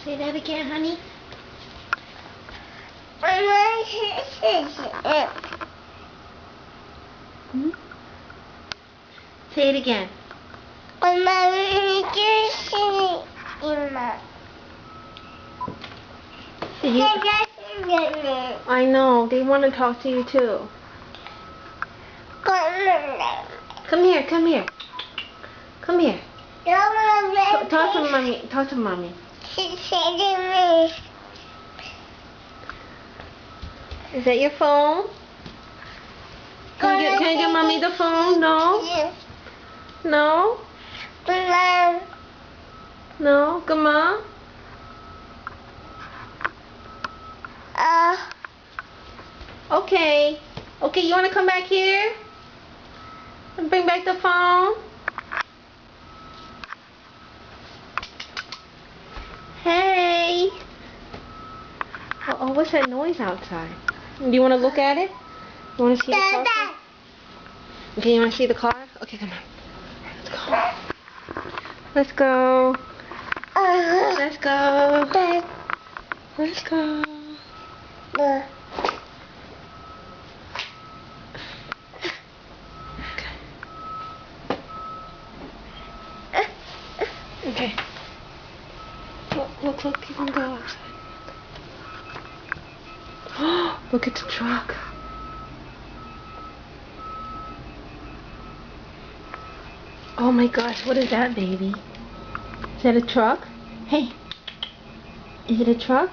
Say that again, honey. Hmm? Say it again. I know, they want to talk to you too. Come here, come here. Come here. Talk to mommy. Talk to mommy. Is that your phone? Can I give mommy the phone? No? No? No? Come on? Okay. Okay, you want to come back here? And bring back the phone? Hey. Oh, what's that noise outside? Do you want to look at it? You want to see the car? Okay, you want to see the car? Okay, come on. Let's go. Let's go. Let's go. Okay. Look, you can go outside. Look at the truck. Oh my gosh, what is that, baby? Is that a truck? Hey, is it a truck?